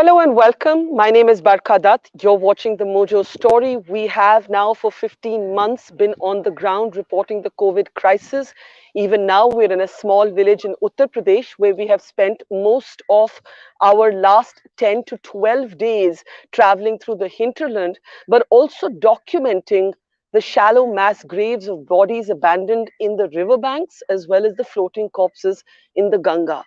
Hello and welcome. My name is Barkha Dutt. You're watching the Mojo Story. We have now for 15 months been on the ground reporting the COVID crisis. Even now, we're in a small village in Uttar Pradesh where we have spent most of our last 10 to 12 days traveling through the hinterland, but also documenting the shallow mass graves of bodies abandoned in the riverbanks as well as the floating corpses in the Ganga.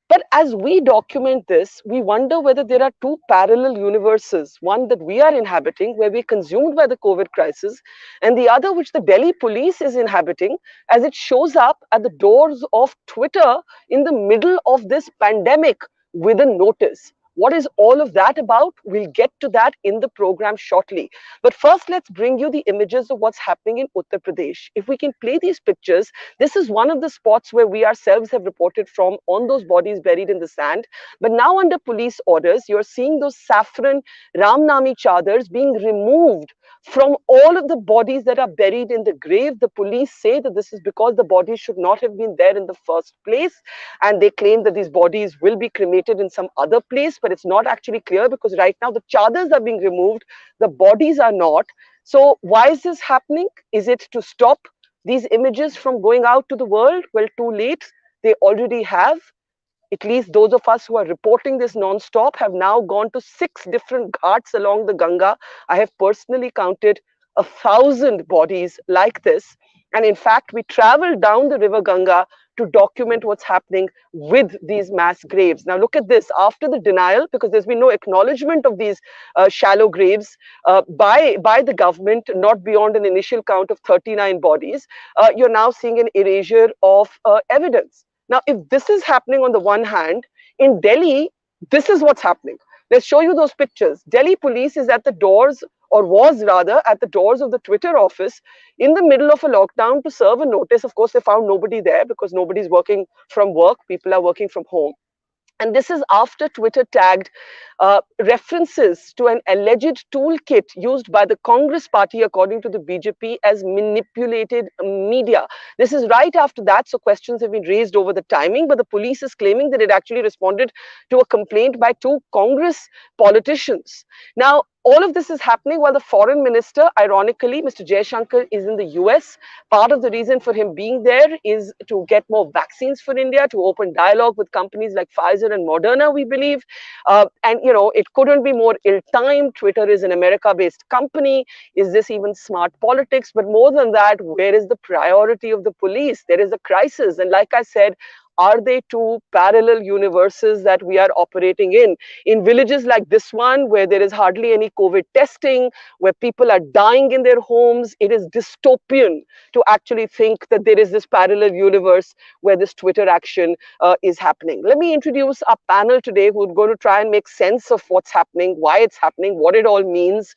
But as we document this, we wonder whether there are two parallel universes, one that we are inhabiting, where we're consumed by the COVID crisis, and the other which the Delhi police is inhabiting as it shows up at the doors of Twitter in the middle of this pandemic with a notice. What is all of that about? We'll get to that in the program shortly. But first, let's bring you the images of what's happening in Uttar Pradesh. If we can play these pictures, this is one of the spots where we ourselves have reported from on those bodies buried in the sand. But now, under police orders, you're seeing those saffron Ramnami chadars being removed from all of the bodies that are buried in the grave. The police say that this is because the bodies should not have been there in the first place. And they claim that these bodies will be cremated in some other place. But it's not actually clear because right now the chadars are being removed, the bodies are not. So, why is this happening? Is it to stop these images from going out to the world? Well, too late. They already have. At least those of us who are reporting this non-stop have now gone to 6 different ghats along the Ganga. I have personally counted 1,000 bodies like this. And in fact, we traveled down the river Ganga to document what's happening with these mass graves. Now, look at this. After the denial, because there's been no acknowledgement of these shallow graves by the government, not beyond an initial count of 39 bodies, you're now seeing an erasure of evidence. Now, if this is happening on the one hand, in Delhi, this is what's happening. Let's show you those pictures. Delhi police is at the doors, or was rather at the doors of the Twitter office in the middle of a lockdown to serve a notice. Of course, they found nobody there because nobody's working from work. People are working from home. And this is after Twitter tagged references to an alleged toolkit used by the Congress party, according to the BJP, as manipulated media. This is right after that, so questions have been raised over the timing, but the police is claiming that it actually responded to a complaint by 2 Congress politicians. Now, all of this is happening while the foreign minister, ironically, Mr. Jaishankar, is in the US. Part of the reason for him being there is to get more vaccines for India, to open dialogue with companies like Pfizer and Moderna, we believe. And, you know, it couldn't be more ill-timed. Twitter is an America-based company. Is this even smart politics? But more than that, where is the priority of the police? There is a crisis. And like I said, are they two parallel universes that we are operating in villages like this one, where there is hardly any COVID testing, where people are dying in their homes? It is dystopian to actually think that there is this parallel universe where this Twitter action is happening. Let me introduce our panel today who are going to try and make sense of what's happening, why it's happening, what it all means,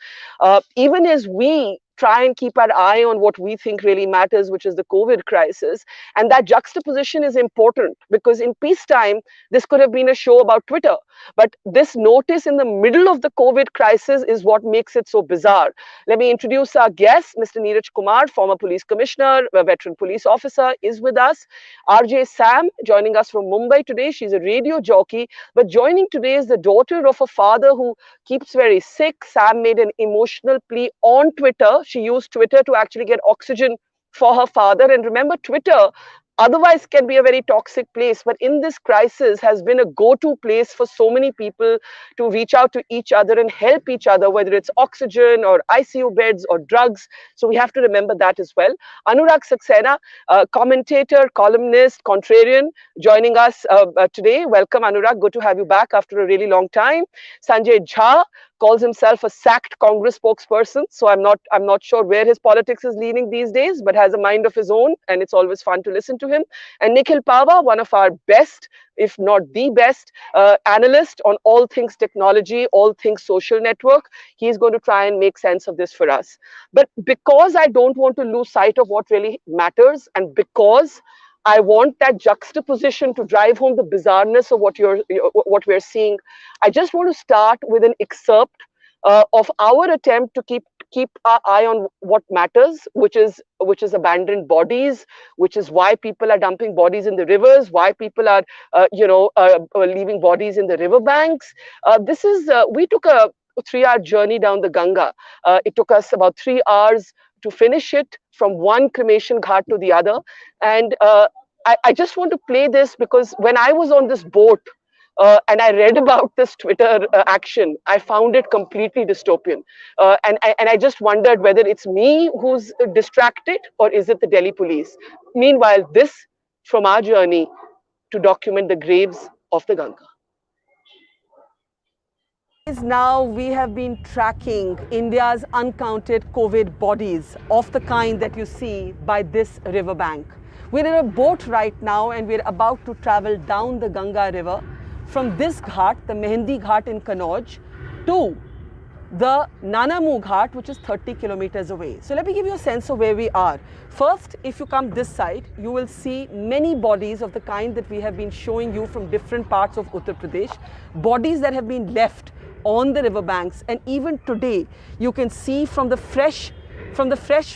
even as we try and keep our eye on what we think really matters, which is the COVID crisis. And that juxtaposition is important because in peacetime, this could have been a show about Twitter. But this notice in the middle of the COVID crisis is what makes it so bizarre. Let me introduce our guest, Mr. Neeraj Kumar, former police commissioner, a veteran police officer, is with us. RJ Sam, joining us from Mumbai today. She's a radio jockey. But joining today is the daughter of a father who keeps very sick. Sam made an emotional plea on Twitter. She used Twitter to actually get oxygen for her father. And remember, Twitter otherwise can be a very toxic place, but in this crisis has been a go-to place for so many people to reach out to each other and help each other, whether it's oxygen or ICU beds or drugs. So we have to remember that as well. Anuraag Saxena, commentator, columnist, contrarian, joining us today. Welcome, Anurag. Good to have you back after a really long time. Sanjay Jha calls himself a sacked Congress spokesperson, so I'm not sure where his politics is leaning these days, but has a mind of his own, and it's always fun to listen to him. And Nikhil Pahwa, one of our best, if not the best, analyst on all things technology, all things social network. He's going to try and make sense of this for us. But because I don't want to lose sight of what really matters, and because I want that juxtaposition to drive home the bizarreness of what we're seeing, I just want to start with an excerpt of our attempt to keep keep our eye on what matters, which is abandoned bodies, which is why people are dumping bodies in the rivers, why people are leaving bodies in the riverbanks. We took a 3-hour journey down the Ganga. It took us about 3 hours to finish it from one cremation ghat to the other. And I just want to play this because when I was on this boat and I read about this Twitter action, I found it completely dystopian. And I just wondered whether it's me who's distracted or is it the Delhi police. Meanwhile, this from our journey to document the graves of the Ganga. Now we have been tracking India's uncounted COVID bodies of the kind that you see by this riverbank. We're in a boat right now and we're about to travel down the Ganga river from this ghat, the Mehendi Ghat in Kannauj, to the Nanamu Ghat, which is 30 kilometers away. So let me give you a sense of where we are. First, if you come this side, you will see many bodies of the kind that we have been showing you from different parts of Uttar Pradesh, bodies that have been left on the riverbanks. And even today, you can see from the fresh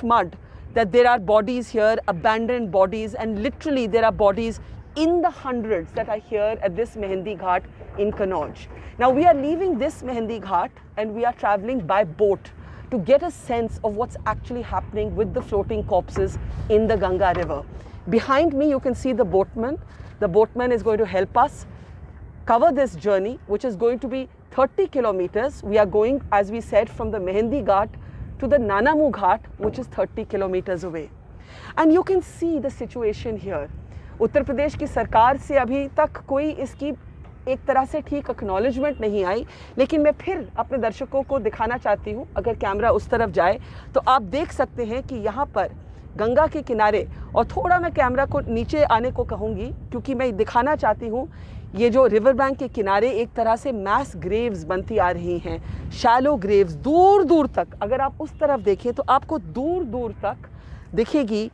mud that there are bodies here, abandoned bodies, and literally there are bodies in the hundreds that are here at this Mehendi Ghat in Kannauj. Now we are leaving this Mehendi Ghat and we are traveling by boat to get a sense of what's actually happening with the floating corpses in the Ganga river. Behind me you can see the boatman. The boatman is going to help us cover this journey, which is going to be 30 kilometers. We are going, as we said, from the Mehendi Ghat to the Nanamu Ghat, which is 30 kilometers away. And you can see the situation here. Uttar Pradesh की सरकार से अभी तक कोई इसकी एक तरह से ठीक एक्नॉलेजमेंट नहीं आई, लेकिन मैं फिर अपने दर्शकों को दिखाना चाहती हूँ, अगर कैमरा उस तरफ जाए तो आप देख सकते हैं कि यहाँ पर गंगा के किनारे, और थोड़ा मैं कैमरा को नीचे आने को कहूँगी क्योंकि मैं दिखाना चाहती हूँ ये जो रिवर बैंक के किनारे एक तरह से मैस ग्रेव्स बनती आ रही हैं, शैलो ग्रेव्स दूर दूर तक। अगर आप उस तरफ देखें तो आपको दूर दूर तक दिखेगी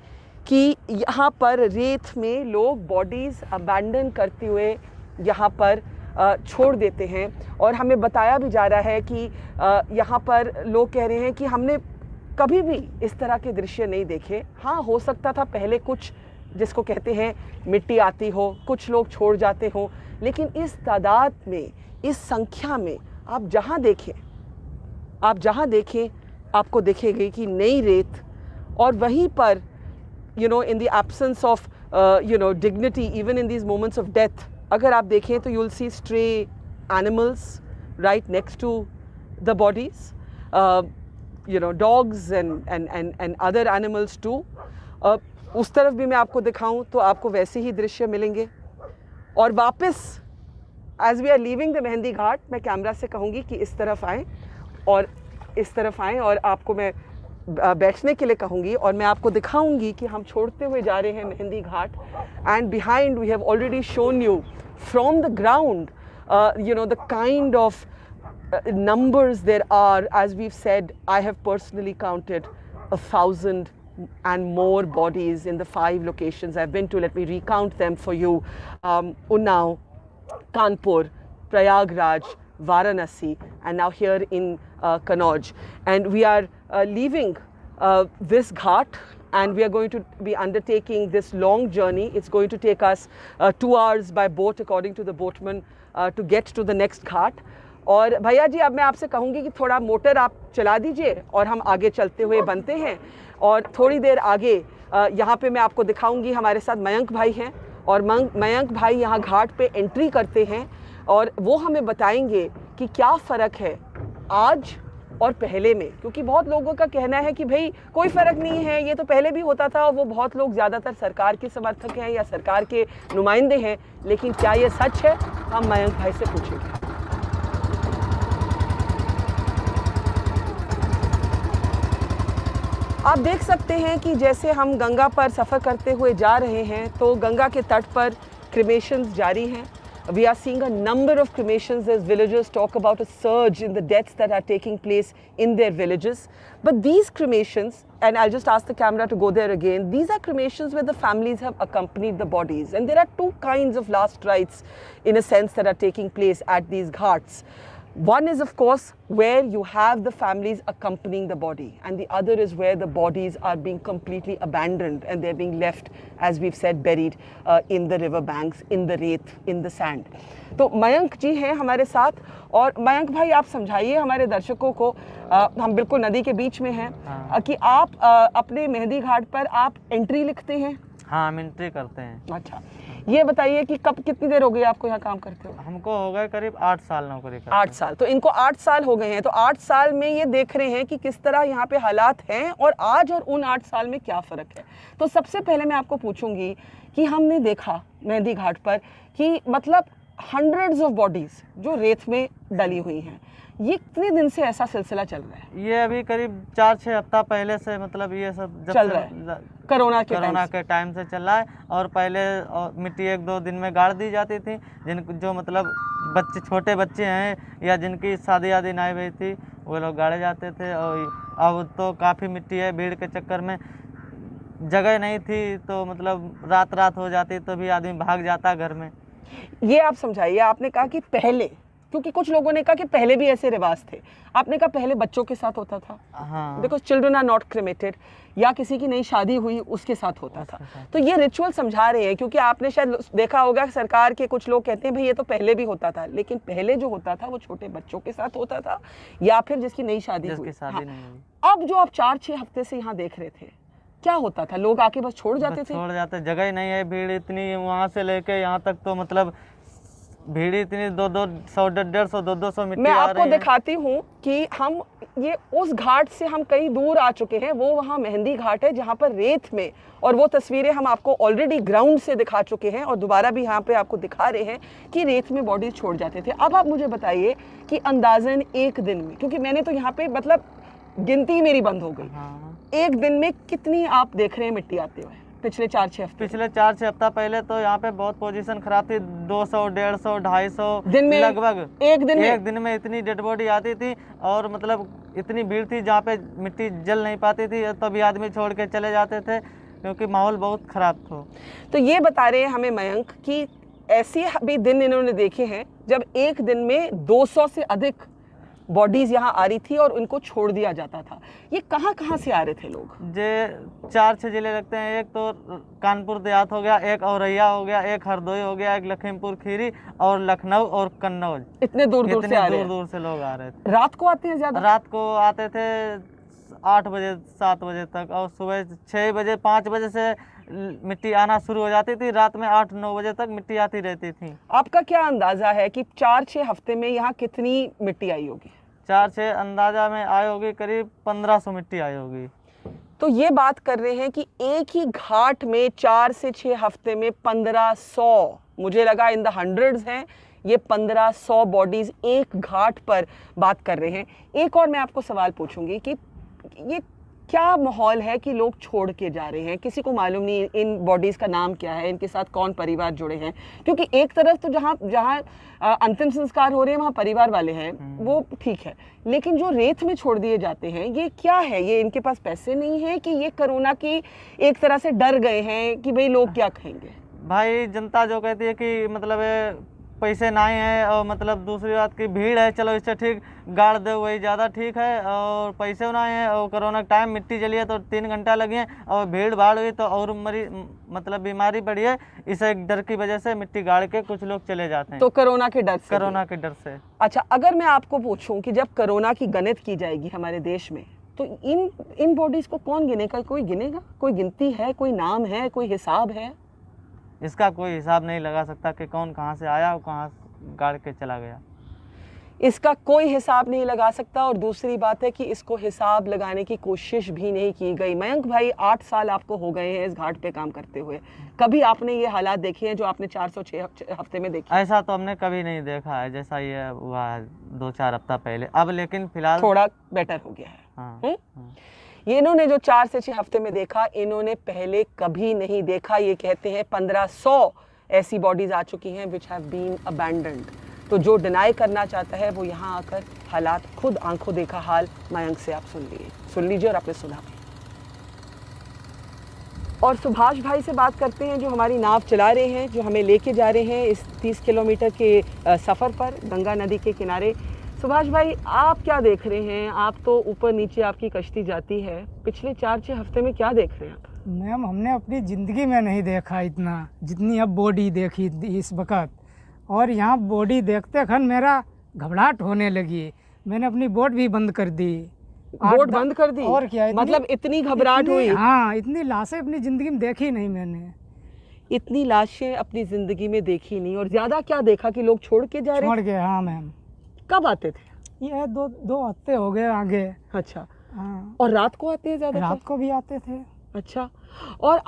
कि यहाँ पर रेत में लोग बॉडीज़ अबैंडन करते हुए यहाँ पर छोड़ देते हैं। और हमें बताया भी जा रहा है कि यहाँ पर लोग कह रहे हैं कि हमने कभी भी इस तरह के दृश्य नहीं देखे। हाँ, हो सकता था पहले कुछ जिसको कहते हैं मिट्टी आती हो, कुछ लोग छोड़ जाते हों, लेकिन इस तादाद में, इस संख्या में आप जहाँ देखें आपको दिखेगी कि नई रेत। और वहीं पर in the absence of dignity, even in these moments of death, agar aap dekhein to you will see stray animals right next to the bodies, dogs and other animals too. उस तरफ भी मैं आपको दिखाऊं तो आपको वैसे ही दृश्य मिलेंगे। और वापस as we are leaving the Mehendi Ghat, मैं कैमरा से कहूँगी कि इस तरफ आएँ और इस तरफ आएँ, और आपको मैं बैठने के लिए कहूँगी और मैं आपको दिखाऊंगी कि हम छोड़ते हुए जा रहे हैं Mehndi Ghat. And behind we have already shown you from the ground the kind of numbers there are. As we've said, I have personally counted 1,000 and more bodies in the 5 locations I've been to. Let me recount them for you. Unnao, Kanpur, Prayagraj, Varanasi, and now here in Kannauj. And we are leaving this ghat, and we are going to be undertaking this long journey. It's going to take us 2 hours by boat, according to the boatman, to get to the next ghat. और भैया जी, अब मैं आपसे कहूँगी कि थोड़ा motor आप चला दीजिए और हम आगे चलते हुए बनते हैं। और थोड़ी देर आगे यहाँ पे मैं आपको दिखाऊंगी, हमारे साथ मयंक भाई हैं, और मयंक भाई यहाँ घाट पे एंट्री करते हैं और वो हमें बताएंगे कि क्या फ़र्क है आज और पहले में। क्योंकि बहुत लोगों का कहना है कि भाई कोई फ़र्क नहीं है, ये तो पहले भी होता था, और वो बहुत लोग ज़्यादातर सरकार के समर्थक हैं या सरकार के नुमाइंदे हैं। लेकिन क्या ये सच है, हम मयंक भाई से पूछेंगे। आप देख सकते हैं कि जैसे हम गंगा पर सफ़र करते हुए जा रहे हैं तो गंगा के तट पर क्रिमेशंस जारी हैं। We are seeing a number of cremations as villagers talk about a surge in the deaths that are taking place in their villages. But these cremations, and I'll just ask the camera to go there again, these are cremations where the families have accompanied the bodies. And there are two kinds of last rites, in a sense, that are taking place at these ghats. One is, of course, where you have the families accompanying the body, and the other is where the bodies are being completely abandoned and they're being left, as we've said, buried in the river banks, in the रेत, in the sand. तो मयंक जी हैं हमारे साथ, और मयंक भाई आप समझाइए हमारे दर्शकों को, हम बिल्कुल नदी के बीच में हैं, कि आप अपने मेहंदी घाट पर आप एंट्री लिखते हैं? हाँ, हम एंट्री करते हैं। अच्छा, ये बताइए कि कब, कितनी देर हो गई आपको यहाँ काम करते हो? हमको हो गए करीब 8 साल नौकरी करते। 8 साल, तो इनको 8 साल हो गए हैं। तो 8 साल में ये देख रहे हैं कि किस तरह यहाँ पे हालात हैं, और आज और उन 8 साल में क्या फ़र्क है। तो सबसे पहले मैं आपको पूछूंगी कि हमने देखा मेहंदी घाट पर कि मतलब हंड्रेड्स ऑफ बॉडीज़ जो रेत में डली हुई हैं, ये कितने दिन से ऐसा सिलसिला चल रहा है? ये अभी करीब 4-6 हफ्ता पहले से, मतलब ये सब जब चल रहा है, कोरोना के टाइम से चल रहा है। और पहले मिट्टी 1-2 दिन में गाड़ दी जाती थी, जो मतलब बच्चे, छोटे बच्चे हैं या जिनकी शादी आदि नहीं हुई थी, वो लोग गाड़े जाते थे। और अब तो काफ़ी मिट्टी है, भीड़ के चक्कर में जगह नहीं थी, तो मतलब रात हो जाती तो भी आदमी भाग जाता घर में। ये आप समझाइए, आपने कहा कि पहले, क्योंकि कुछ लोगों ने कहा कि पहले भी ऐसे रिवाज थे, आपने कहा पहले बच्चों के साथ होता था, because children are not criminated, या किसी की नई शादी हुई उसके साथ होता था। तो ये रिचुअल समझा रहे हैं, क्योंकि आपने शायद देखा होगा सरकार के कुछ लोग कहते हैं भाई ये तो पहले भी होता था, लेकिन पहले जो होता था वो छोटे बच्चों के साथ होता था, या फिर जिसकी नई शादी हुई। अब जो आप 4-6 हफ्ते से यहाँ देख रहे थे, क्या होता था? लोग आके बस छोड़ जाते थे, जगह ही नहीं है, भीड़ इतनी, वहाँ से लेके यहाँ तक तो मतलब भीड़ इतनी, 150-200 मिट्टी। मैं आपको दिखाती हूँ कि हम ये उस घाट से हम कहीं दूर आ चुके हैं, वो वहाँ मेहंदी घाट है जहाँ पर रेत में, और वो तस्वीरें हम आपको ऑलरेडी ग्राउंड से दिखा चुके हैं और दोबारा भी यहाँ पे आपको दिखा रहे हैं कि रेत में बॉडीज छोड़ जाते थे। अब आप मुझे बताइए कि अंदाजन एक दिन में, क्योंकि मैंने तो यहाँ पे मतलब गिनती मेरी बंद हो गई, एक दिन में कितनी आप देख रहे हैं मिट्टी आते हुए? पिछले 4-6 हफ्ते, पिछले 4-6 हफ्ता पहले तो यहाँ पे बहुत पोजीशन खराब थी, 200, 150, 250 दिन में, लगभग एक दिन में इतनी डेड बॉडी आती थी, और मतलब इतनी भीड़ थी जहाँ पे मिट्टी जल नहीं पाती थी, तभी आदमी छोड़ के चले जाते थे, क्योंकि माहौल बहुत खराब था। तो ये बता रहे हैं हमें मयंक कि ऐसे भी दिन इन्होंने देखे हैं जब एक दिन में 200 से अधिक बॉडीज यहाँ आ रही थी और उनको छोड़ दिया जाता था। ये कहाँ से आ रहे थे लोग? जे 4-6 जिले लगते हैं, एक तो कानपुर देहात हो गया, एक औरैया हो गया, एक हरदोई हो गया, एक लखीमपुर खीरी, और लखनऊ और कन्नौज। इतने दूर दूर से लोग आ रहे थे। रात को आते हैं ज्यादा? रात को आते थे 8 बजे 7 बजे तक, और सुबह 6 बजे 5 बजे से मिट्टी आना शुरू हो जाती थी, रात में 8-9 बजे तक मिट्टी आती रहती थी। आपका क्या अंदाजा है कि 4-6 हफ्ते में यहाँ कितनी मिट्टी आई होगी? 4-6 अंदाजा में आई होगी, करीब 1500 मिट्टी आई होगी। तो ये बात कर रहे हैं कि एक ही घाट में 4 से 6 हफ्ते में 1500, मुझे लगा इन द हंड्रेड्स हैं, ये 1500 बॉडीज एक घाट पर बात कर रहे हैं। एक और मैं आपको सवाल पूछूंगी कि ये क्या माहौल है कि लोग छोड़ के जा रहे हैं? किसी को मालूम नहीं इन बॉडीज़ का नाम क्या है, इनके साथ कौन परिवार जुड़े हैं, क्योंकि एक तरफ तो जहाँ अंतिम संस्कार हो रहे हैं वहाँ परिवार वाले हैं, वो ठीक है, लेकिन जो रेत में छोड़ दिए जाते हैं, ये क्या है? ये इनके पास पैसे नहीं है कि ये कोरोना की एक तरह से डर गए हैं कि भाई लोग क्या कहेंगे? भाई जनता जो कहती है कि मतलब पैसे नहीं है, और मतलब दूसरी बात की भीड़ है, चलो इससे ठीक गाड़ दे वही ज़्यादा ठीक है, और पैसे नहीं है, और कोरोना टाइम मिट्टी जली है तो 3 घंटा लगे हैं, और भीड़ भाड़ हुई तो और मतलब बीमारी बढ़ी है, इसे डर की वजह से मिट्टी गाड़ के कुछ लोग चले जाते हैं। तो कोरोना के डर से। अच्छा, अगर मैं आपको पूछूं कि जब कोरोना की गणित की जाएगी हमारे देश में, तो इन बॉडीज को कौन गिनेगा? कोई गिनेगा? कोई गिनती है, कोई नाम है, कोई हिसाब है? इसका कोई हिसाब नहीं लगा सकता कि कौन कहाँ से आया और कहाँ गाड़ के चला गया। इसका कोई हिसाब नहीं लगा सकता, और दूसरी बात है कि इसको हिसाब लगाने की कोशिश भी नहीं की गई। मयंक भाई, 8 साल आपको हो गए हैं इस घाट पे काम करते हुए, कभी आपने ये हालात देखे हैं जो आपने 406 हफ्ते में देखे? ऐसा तो हमने कभी नहीं देखा है जैसा ये हुआ 2-4 हफ्ता पहले। अब लेकिन फिलहाल थोड़ा बेटर हो गया है। हाँ। ये इन्होंने जो 4 से 6 हफ्ते में देखा, इन्होंने पहले कभी नहीं देखा। ये कहते हैं 1500 ऐसी बॉडीज आ चुकी हैं विच हैव बीन अबैंडन्ड। तो जो डिनाई करना चाहता है वो यहाँ आकर हालात खुद आंखों देखा हाल मयंक से आप सुन लीजिए और आपने सुना भी। और सुभाष भाई से बात करते हैं जो हमारी नाव चला रहे हैं, जो हमें लेके जा रहे हैं इस 30 किलोमीटर के सफ़र पर गंगा नदी के किनारे। सुभाष भाई, आप क्या देख रहे हैं? आप तो ऊपर नीचे आपकी कश्ती जाती है, पिछले 4-6 हफ्ते में क्या देख रहे हैं आप? मैम, हमने अपनी ज़िंदगी में नहीं देखा इतना, जितनी अब बॉडी देखी इस वक्त। और यहाँ बॉडी देखते खन मेरा घबराहट होने लगी। मैंने अपनी बोट भी बंद कर दी। बोट बंद कर दी? और क्या, मतलब इतनी घबराहट हुई? हाँ, इतनी लाशें अपनी ज़िंदगी में देखी नहीं मैंने। इतनी लाशें अपनी जिंदगी में देखी नहीं। और ज्यादा क्या देखा कि लोग छोड़ के जा रहे? छोड़ के, हाँ मैम। कब आते थे? ये दो हफ्ते हो गए आगे। अच्छा। हाँ। और रात को आते हैं? ज्यादा रात को भी आते थे। अच्छा। और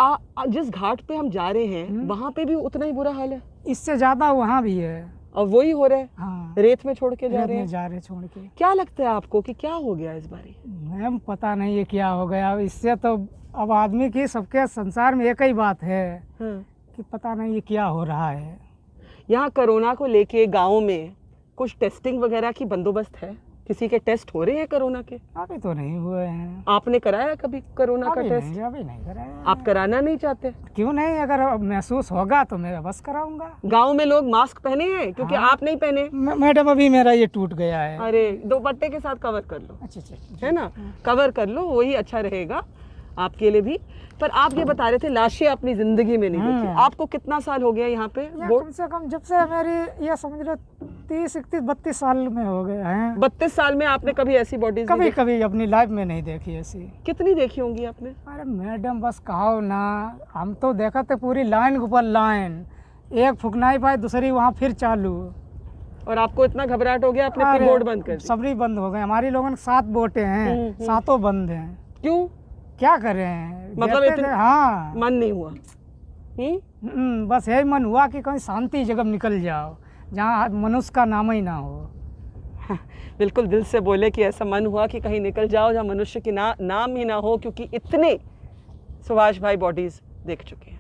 जिस घाट पे हम जा रहे हैं वहां पे भी उतना ही बुरा हाल है? इससे ज्यादा वहाँ भी है। और वही हो रहा है? हाँ। रेत में छोड़ के जा रहे हैं? जा रहे छोड़ के। क्या लगता है आपको कि क्या हो गया इस बारी? मैम, पता नहीं है क्या हो गया। इससे तो अब आदमी की, सबके संसार में एक ही बात है कि पता नहीं ये क्या हो रहा है। यहाँ कोरोना को लेके गाँव में कुछ टेस्टिंग वगैरह की बंदोबस्त है? किसी के टेस्ट हो रहे हैं कोरोना के? अभी तो नहीं हुए हैं। आपने कराया कभी कोरोना का टेस्ट? अभी नहीं कराया। आप कराना नहीं चाहते? क्यों नहीं? अगर महसूस होगा तो मैं बस कराऊंगा। गांव में लोग मास्क पहने हैं क्योंकि हाँ। आप नहीं पहने? मैडम, अभी मेरा ये टूट गया है। अरे, दुपट्टे के साथ कवर कर लो। अच्छा, है ना? कवर कर लो, वही अच्छा रहेगा आपके लिए भी। पर आप ये बता रहे थे लाशें अपनी जिंदगी में नहीं देखी। आपको कितना साल हो गया यहाँ पे? कम से कम जब से मेरी, ये समझ लो 30, 31, 32 साल में हो गए हैं। 32 साल में आपने कभी ऐसी बॉडीज कभी अपनी लाइफ में नहीं देखी ऐसी। कितनी देखी होंगी आपने? अरे मैडम, बस कहो ना, हम तो देखा थे पूरी लाइन के ऊपर लाइन, एक फुकनाई पाए दूसरी वहाँ फिर चालू। और आपको इतना घबराहट हो गया आपने फिर बोट बंद कर दी? सबरी बंद हो गए। हमारी लोगों ने 7 बोटें हैं, 7 बंद हैं। क्यों? क्या कर रहे हैं? मतलब इतना हाँ, मन नहीं हुआ? बस यही मन हुआ कि कहीं शांति जगह निकल जाओ जहाँ मनुष्य का नाम ही ना हो। बिल्कुल दिल से बोले कि ऐसा मन हुआ कि कहीं निकल जाओ जहाँ मनुष्य की नाम ही ना हो, क्योंकि इतने सुभाष भाई बॉडीज देख चुके हैं।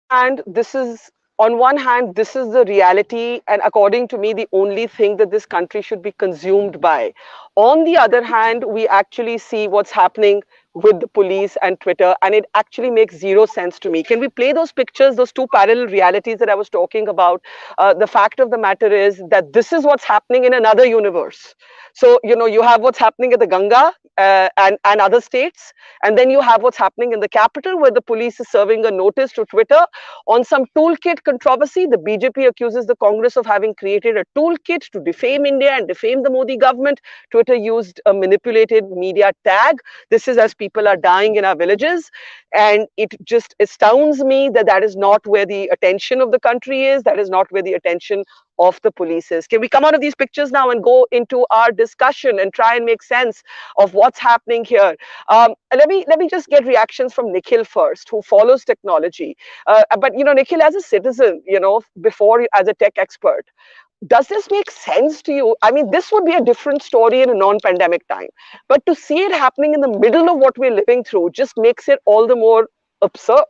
And this is, on one hand, this is the reality, and according to me, the only thing that this country should be consumed by. On the other hand, we actually see what's happening with the police and Twitter, and it actually makes zero sense to me. Can we play those pictures, those two parallel realities that I was talking about? The fact of the matter is that this is what's happening in another universe. So, you have what's happening at the Ganga and other states, and then you have what's happening in the capital, where the police is serving a notice to Twitter on some toolkit controversy. The BJP accuses the Congress of having created a toolkit to defame India and defame the Modi government. Twitter used a manipulated media tag. This is as people are dying in our villages. And it just astounds me that that is not where the attention of the country is. That is not where the attention of the police is. Can we come out of these pictures now and go into our discussion and try and make sense of what's happening here? Let me just get reactions from Nikhil first, who follows technology. But Nikhil, as a citizen, before as a tech expert, does this make sense to you? I mean, this would be a different story in a non-pandemic time, but to see it happening in the middle of what we're living through just makes it all the more absurd.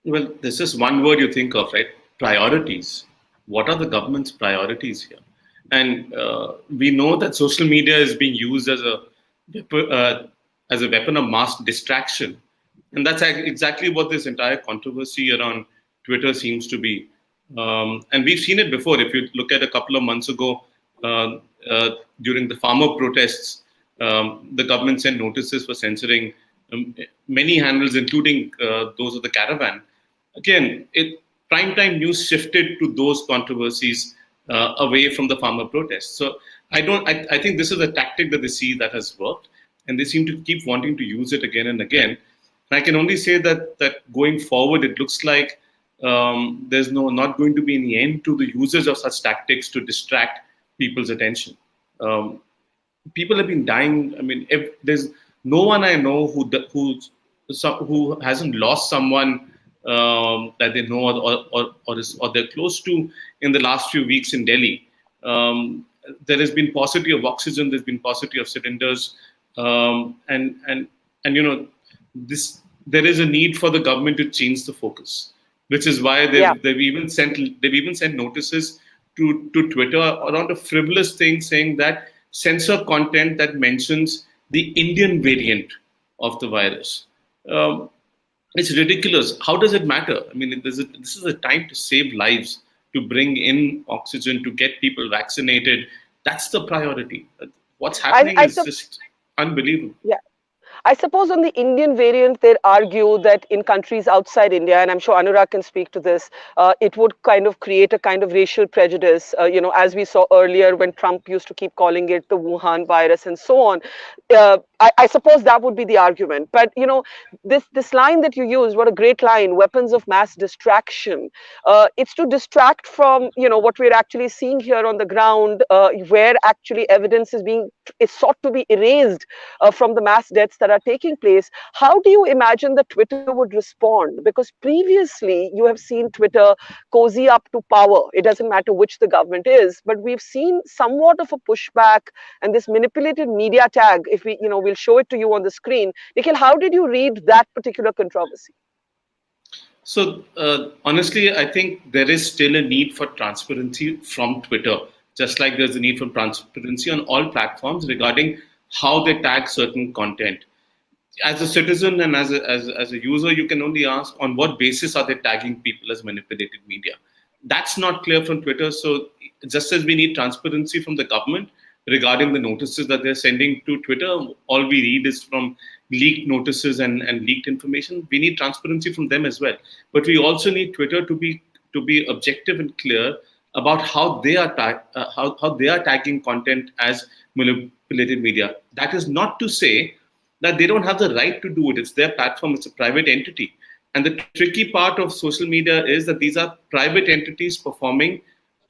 Well, this is one word you think of, right? Priorities. What are the government's priorities here? And we know that social media is being used as a weapon of mass distraction, and that's exactly what this entire controversy around Twitter seems to be. And we've seen it before. If you look at a couple of months ago, during the farmer protests, the government sent notices for censoring many handles, including those of the caravan. Again, primetime news shifted to those controversies away from the farmer protests. So I think this is a tactic that they see that has worked, and they seem to keep wanting to use it again and again. And I can only say that going forward, it looks like there's not going to be any end to the usage of such tactics to distract people's attention. People have been dying. I mean, if there's no one I know who hasn't lost someone that they know or they're close to in the last few weeks in Delhi. There has been paucity of oxygen. There's been paucity of cylinders, and there is a need for the government to change the focus, which is why they've even sent notices to Twitter around a frivolous thing saying that censor content that mentions the Indian variant of the virus. It's ridiculous. How does it matter? I mean, this is a time to save lives, to bring in oxygen, to get people vaccinated. That's the priority. What's I, happening I, is sup- just unbelievable. yeah. I suppose on the Indian variant, they argue that in countries outside India, and I'm sure Anurag can speak to this, it would kind of create a kind of racial prejudice, as we saw earlier when Trump used to keep calling it the Wuhan virus and so on. I suppose that would be the argument. But, this line that you used, what a great line, weapons of mass distraction. It's to distract from, what we're actually seeing here on the ground, where actually evidence is sought to be erased from the mass deaths that are taking place. How do you imagine that Twitter would respond? Because previously you have seen Twitter cozy up to power. It doesn't matter which the government is, but we've seen somewhat of a pushback and this manipulated media tag. If we'll show it to you on the screen. Nikhil, how did you read that particular controversy? So, honestly, I think there is still a need for transparency from Twitter, just like there's a need for transparency on all platforms regarding how they tag certain content. As a citizen and as a user, you can only ask on what basis are they tagging people as manipulated media. That's not clear from Twitter. So just as we need transparency from the government regarding the notices that they're sending to Twitter, all we read is from leaked notices and leaked information. We need transparency from them as well. But we also need Twitter to be objective and clear about how they are how they are tagging content as manipulated media. That is not to say that they don't have the right to do it. It's their platform, it's a private entity. And the tricky part of social media is that these are private entities performing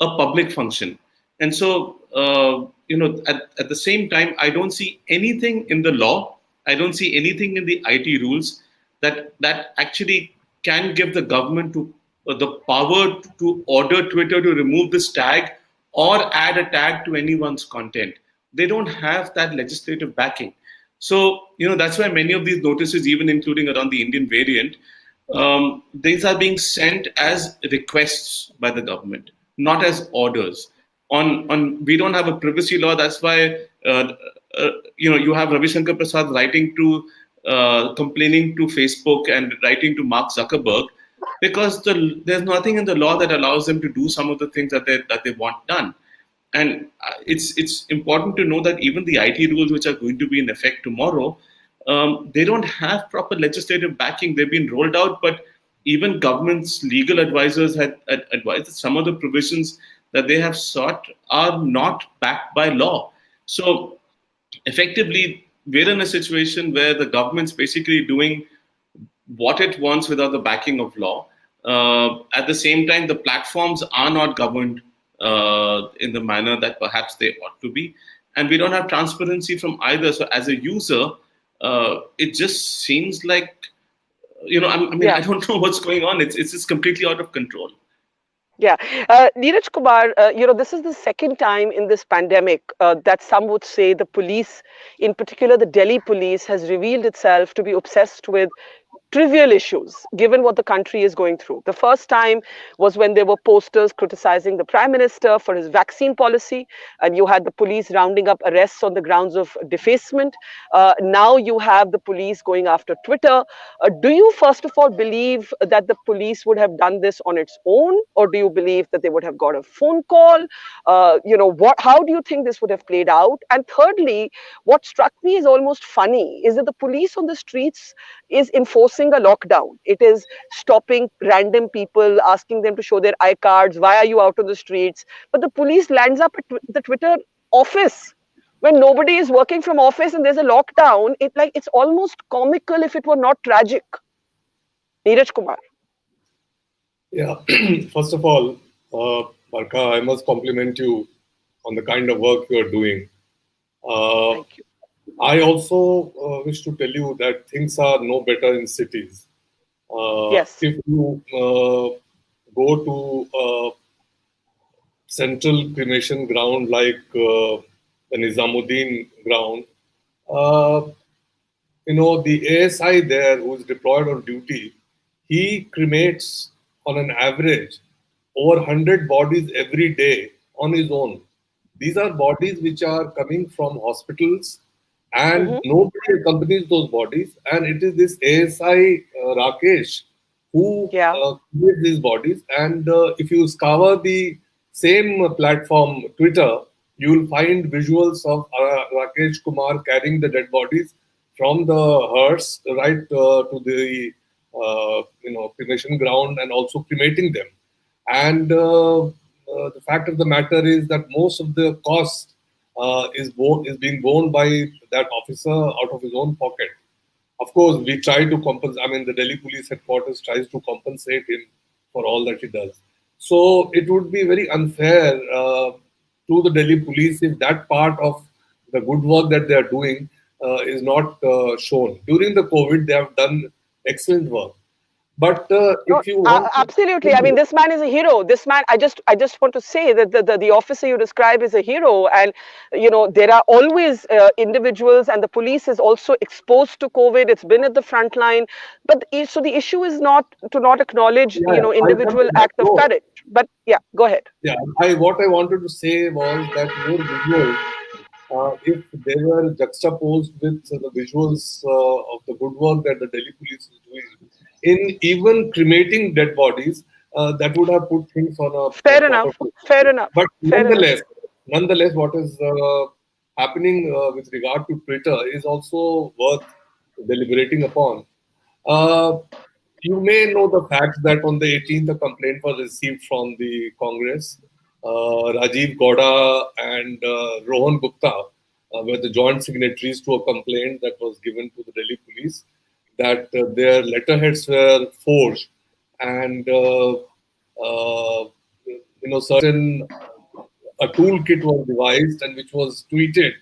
a public function. And so, at the same time, I don't see anything in the law, I don't see anything in the IT rules that actually can give the government to the power to order Twitter to remove this tag or add a tag to anyone's content. They don't have that legislative backing. So, that's why many of these notices, even including around the Indian variant, these are being sent as requests by the government, not as orders. We don't have a privacy law. That's why, you have Ravi Shankar Prasad writing to, complaining to Facebook and writing to Mark Zuckerberg, because there's nothing in the law that allows them to do some of the things that they want done. And it's important to know that even the IT rules, which are going to be in effect tomorrow, they don't have proper legislative backing. They've been rolled out, but even government's legal advisors had advised that some of the provisions that they have sought are not backed by law. So effectively, we're in a situation where the government's basically doing what it wants without the backing of law. At the same time, the platforms are not governed in the manner that perhaps they ought to be. And we don't have transparency from either. So as a user, it just seems like, Yeah. I don't know what's going on. It's just completely out of control. Yeah. Neeraj Kumar, this is the second time in this pandemic that some would say the police, in particular the Delhi police, has revealed itself to be obsessed with trivial issues given what the country is going through. The first time was when there were posters criticizing the prime minister for his vaccine policy, and you had the police rounding up arrests on the grounds of defacement. Now you have the police going after Twitter. Do you first of all believe that the police would have done this on its own, or do you believe that they would have got a phone call? How do you think this would have played out? And thirdly, what struck me is almost funny is that the police on the streets is enforcing a lockdown. It is stopping random people, asking them to show their iCards. Why are you out on the streets? But the police lands up at the Twitter office when nobody is working from office and there's a lockdown. It's almost comical if it were not tragic. Neeraj Kumar. Yeah, first of all, Barkha, I must compliment you on the kind of work you are doing. Thank you. I also wish to tell you that things are no better in cities. Yes. If you go to a central cremation ground like the Nizamuddin ground, the ASI there who is deployed on duty, he cremates on an average over 100 bodies every day on his own. These are bodies which are coming from hospitals, and nobody accompanies those bodies. And it is this ASI Rakesh who Yeah. creates these bodies. And if you scour the same platform, Twitter, you will find visuals of Rakesh Kumar carrying the dead bodies from the hearse right to the cremation ground, and also cremating them. And the fact of the matter is that most of the cost is being borne by that officer out of his own pocket. Of course, we try to compensate. I mean, the Delhi Police Headquarters tries to compensate him for all that he does. So it would be very unfair to the Delhi Police if that part of the good work that they are doing is not shown. During the COVID, they have done excellent work. But No, if you want absolutely. I mean, this man is a hero. This man, I just want to say that the officer you describe is a hero, and there are always individuals, and the police is also exposed to COVID. It's been at the front line, but so the issue is not to not acknowledge, yeah, I come individual to that. act of courage. But yeah, go ahead. Yeah, what I wanted to say was that your visuals, if they were juxtaposed with the visuals of the good work that the Delhi police is doing, in even cremating dead bodies, that would have put things on a Fair proper enough. footing. Fair enough. But Fair enough. nonetheless, what is happening with regard to Twitter is also worth deliberating upon. Uh, you may know the fact that on the 18th, a complaint was received from the Congress. Rajiv Gowda and Rohan Gupta were the joint signatories to a complaint that was given to the Delhi police that their letterheads were forged, and certain a toolkit was devised and which was tweeted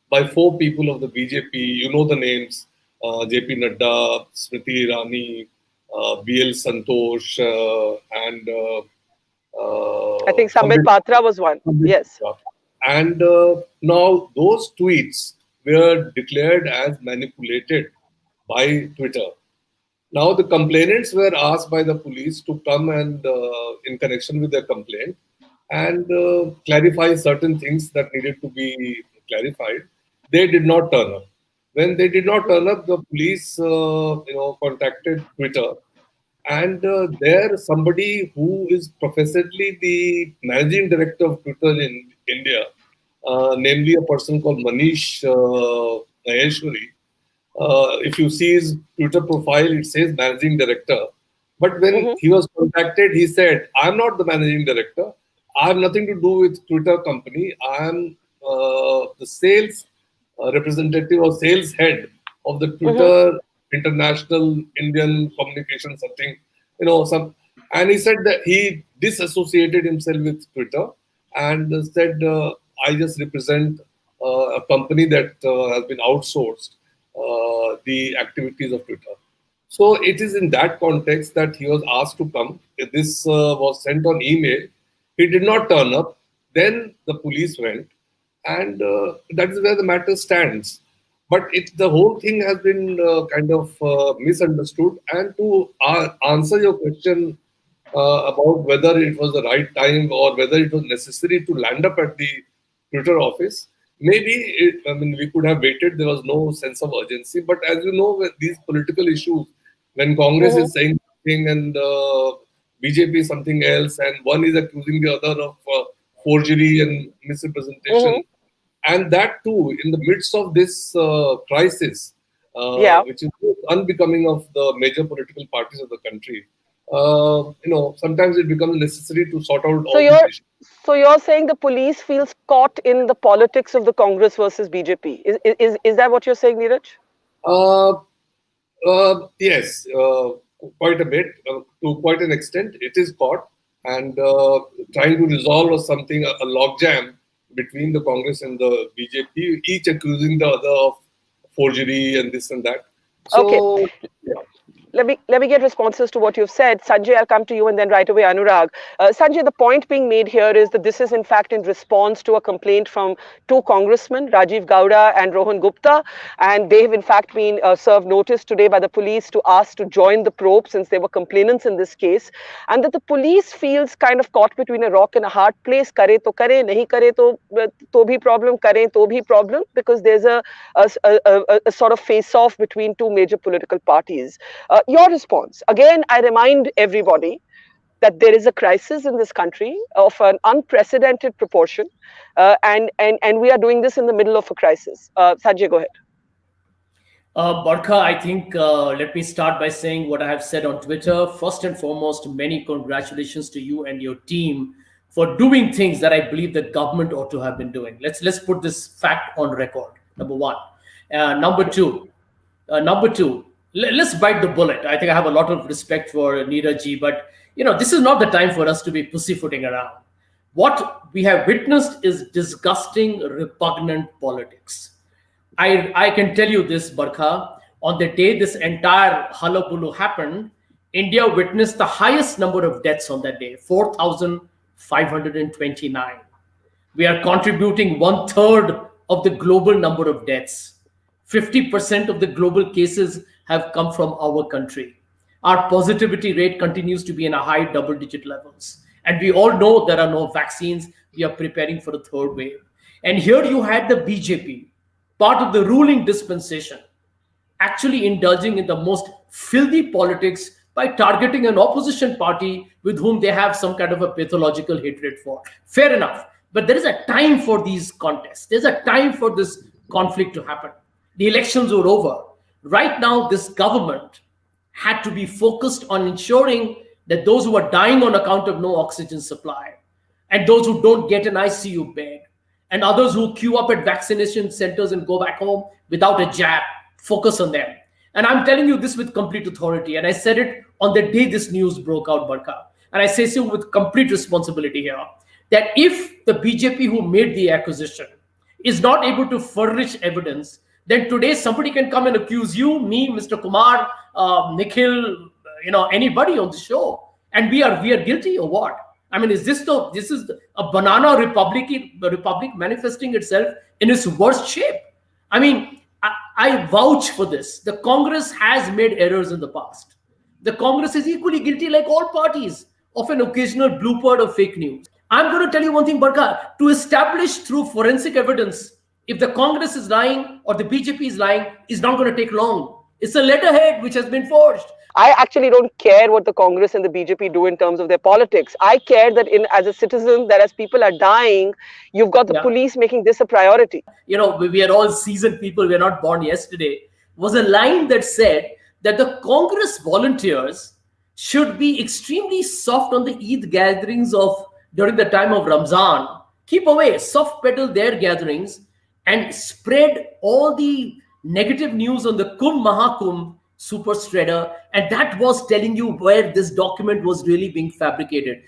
by four people of the BJP. You know the names: JP Nadda, Smriti Irani, BL Santosh, and I think Sambit Patra was one. Yes. And now those tweets were declared as manipulated by Twitter. Now the complainants were asked by the police to come and, in connection with their complaint, and clarify certain things that needed to be clarified. They did not turn up. When they did not turn up, the police, contacted Twitter, and there somebody who is professedly the managing director of Twitter in India, namely a person called Manish Maheshwari. If you see his Twitter profile, it says managing director. But when he was contacted, he said, "I'm not the managing director. I have nothing to do with Twitter company. I am the sales representative or sales head of the Twitter International Indian Communication something, And he said that he disassociated himself with Twitter and said, "I just represent a company that has been outsourced the activities of Twitter." So it is in that context that he was asked to come. This was sent on email. He did not turn up. Then the police went, and that is where the matter stands. But the whole thing has been kind of misunderstood. And to answer your question about whether it was the right time or whether it was necessary to land up at the Twitter office, maybe we could have waited. There was no sense of urgency. But as you know, with these political issues, when Congress is saying something and BJP something else, and one is accusing the other of forgery and misrepresentation, and that too in the midst of this crisis, which is unbecoming of the major political parties of the country. Sometimes it becomes necessary to sort out all these issues. So you're saying the police feels caught in the politics of the Congress versus BJP. Is that what you're saying, Neeraj? Yes, quite a bit, to quite an extent. It is caught, and trying to resolve something, a logjam between the Congress and the BJP, each accusing the other of forgery and this and that. So, Okay. yeah. let me get responses to what you've said. Sanjay, I'll come to you, and then right away Anurag. Sanjay, the point being made here is that this is in fact in response to a complaint from two congressmen, Rajiv Gowda and Rohan Gupta, and they have in fact been served notice today by the police to ask to join the probe since they were complainants in this case, and that the police feels kind of caught between a rock and a hard place. Kare to kare, nahi kare to bhi problem, kare to bhi problem, because there's a sort of face-off between two major political parties. Your response. Again, I remind everybody that there is a crisis in this country of an unprecedented proportion, and we are doing this in the middle of a crisis. Sanjay, go ahead. Barkha, I think let me start by saying what I have said on Twitter. First and foremost, many congratulations to you and your team for doing things that I believe the government ought to have been doing. Let's put this fact on record. Number one. Number two, let's bite the bullet. I think I have a lot of respect for Neeraj Ji, but this is not the time for us to be pussyfooting around. What we have witnessed is disgusting, repugnant politics. I can tell you this, Barkha, on the day this entire hullabaloo happened, India witnessed the highest number of deaths on that day, 4,529. We are contributing 1/3 of the global number of deaths. 50% of the global cases have come from our country. Our positivity rate continues to be in a high double-digit levels. And we all know there are no vaccines. We are preparing for a third wave. And here you had the BJP, part of the ruling dispensation, actually indulging in the most filthy politics by targeting an opposition party with whom they have some kind of a pathological hatred for. Fair enough. But there is a time for these contests. There's a time for this conflict to happen. The elections were over. Right now, this government had to be focused on ensuring that those who are dying on account of no oxygen supply, and those who don't get an ICU bed, and others who queue up at vaccination centers and go back home without a jab, focus on them. And I'm telling you this with complete authority. And I said it on the day this news broke out, Barkha. And I say so with complete responsibility here, that if the BJP who made the acquisition is not able to furnish evidence, then today somebody can come and accuse you, me, Mr. Kumar, Nikhil, anybody on the show, and we are guilty or what? I mean, this is a banana republic manifesting itself in its worst shape. I mean, I vouch for this. The Congress has made errors in the past. The Congress is equally guilty, like all parties, of an occasional blooper of fake news. I'm going to tell you one thing, Barkha, to establish through forensic evidence if the Congress is lying or the BJP is lying is not going to take long. It's a letterhead which has been forged. I actually don't care what the Congress and the BJP do in terms of their politics. I care that as a citizen, that as people are dying, you've got the police making this a priority. We are all seasoned people. We are not born yesterday. Was a line that said that the Congress volunteers should be extremely soft on the Eid gatherings during the time of Ramzan. Keep away, soft pedal their gatherings, and spread all the negative news on the Kumbh Mahakumbh super spreader. And that was telling you where this document was really being fabricated.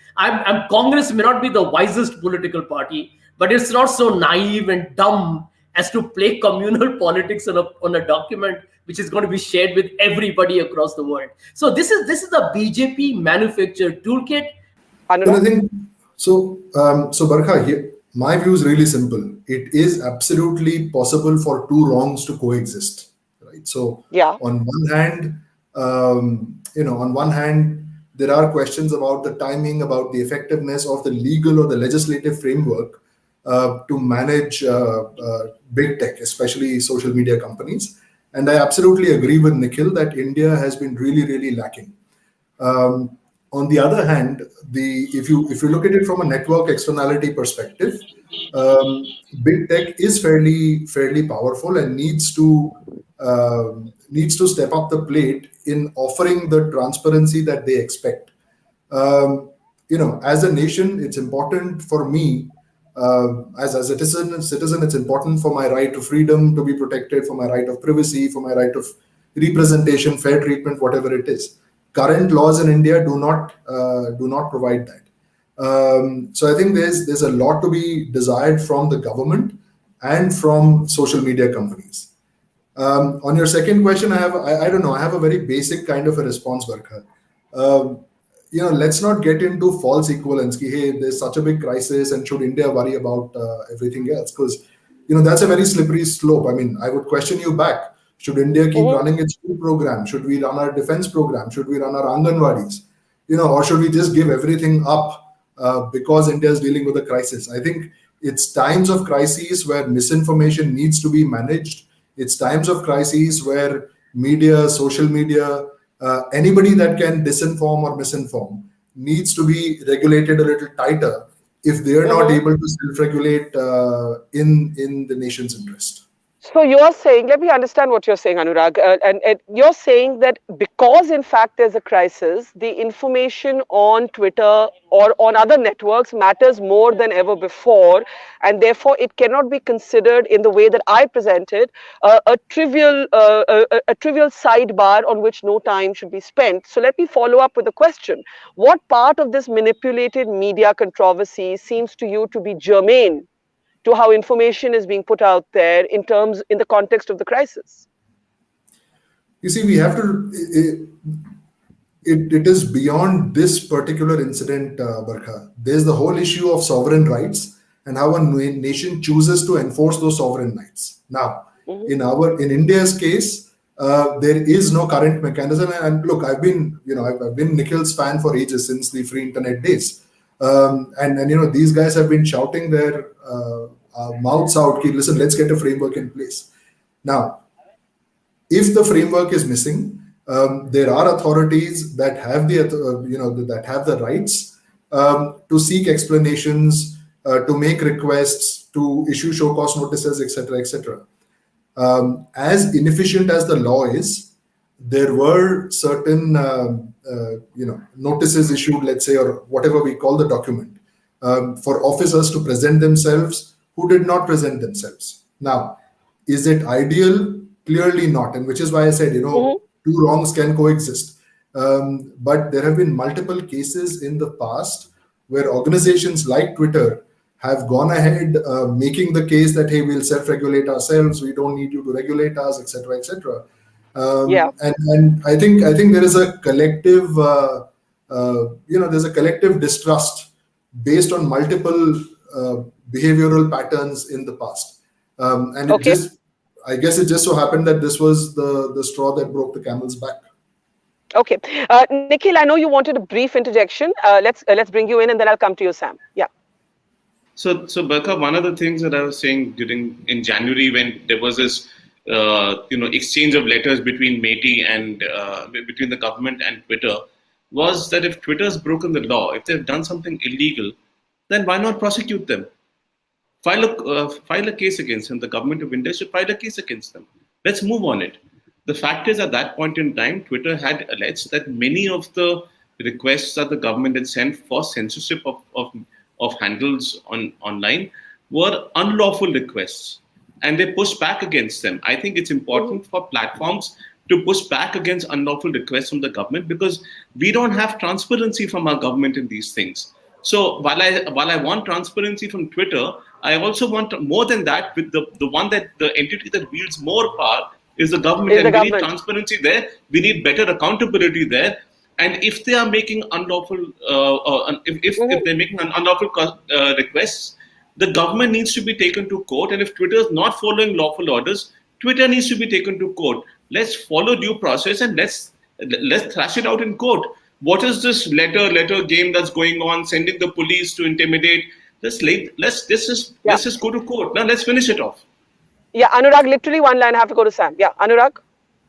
Congress may not be the wisest political party, but it's not so naive and dumb as to play communal politics on a document which is going to be shared with everybody across the world. So this is a BJP manufactured toolkit. I think so. Barkha, here, my view is really simple. It is absolutely possible for two wrongs to coexist, right? So on one hand, there are questions about the timing, about the effectiveness of the legal or the legislative framework to manage big tech, especially social media companies. And I absolutely agree with Nikhil that India has been really, really lacking. On the other hand, if you look at it from a network externality perspective, big tech is fairly powerful and needs to step up the plate in offering the transparency that they expect. As a nation, it's important for me as a citizen, it's important for my right to freedom to be protected, for my right of privacy, for my right of representation, fair treatment, whatever it is. Current laws in India do not provide that. So I think there's a lot to be desired from the government and from social media companies. On your second question, I don't know. I have a very basic kind of a response, Barkha. Let's not get into false equivalence. Ki, hey, there's such a big crisis, and should India worry about everything else? Because that's a very slippery slope. I mean, I would question you back. Should India keep running its school program? Should we run our defense program? Should we run our Anganwadis? Or should we just give everything up because India is dealing with a crisis? I think it's times of crises where misinformation needs to be managed. It's times of crises where media, social media, anybody that can disinform or misinform needs to be regulated a little tighter if they are not able to self-regulate in the nation's interest. So you're saying, let me understand what you're saying, Anuraag. And you're saying that because, in fact, there's a crisis, the information on Twitter or on other networks matters more than ever before. And therefore, it cannot be considered in the way that I presented, a trivial sidebar on which no time should be spent. So let me follow up with a question. What part of this manipulated media controversy seems to you to be germane to how information is being put out there in the context of the crisis? You see, we have to, it is beyond this particular incident, Barkha. There's the whole issue of sovereign rights and how a nation chooses to enforce those sovereign rights. Now, in India's case, there is no current mechanism. And look, I've been Nikhil's fan for ages, since the free internet days. And these guys have been shouting their mouths out, listen, let's get a framework in place. Now, if the framework is missing, there are authorities that have that have the rights to seek explanations, to make requests, to issue show cause notices, etc., etc. As inefficient as the law is, there were certain notices issued, let's say, or whatever we call the document, for officers to present themselves who did not present themselves. Now, is it ideal? Clearly not, and which is why I said, two wrongs can coexist. But there have been multiple cases in the past where organizations like Twitter have gone ahead making the case that, hey, we'll self-regulate ourselves, we don't need you to regulate us, etc., etc. And I think there is a collective, there's a collective distrust based on multiple behavioral patterns in the past. And I guess it just so happened that this was the straw that broke the camel's back. Okay. Nikhil, I know you wanted a brief interjection. Let's bring you in, and then I'll come to you, Sam. Yeah. So Barkha, one of the things that I was saying in January, when there was this exchange of letters between MeitY and between the government and Twitter, was that if Twitter's broken the law, if they've done something illegal, then why not prosecute them? File a case against them. The government of India should file a case against them. Let's move on it. The fact is, at that point in time, Twitter had alleged that many of the requests that the government had sent for censorship of handles online were unlawful requests, and they pushed back against them. I think it's important for platforms to push back against unlawful requests from the government, because we don't have transparency from our government in these things. So while I want transparency from Twitter, I also want more than that. With the entity that wields more power is the government, and we need transparency there. We need better accountability there. And if they are making unlawful, if they're making unlawful requests, the government needs to be taken to court. And if Twitter is not following lawful orders, Twitter needs to be taken to court. Let's follow due process and let's thrash it out in court. What is this letter game that's going on? Sending the police to intimidate. Let's just go to court. Now let's finish it off. Yeah, Anuraag, literally one line. I have to go to Sam. Yeah, Anuraag.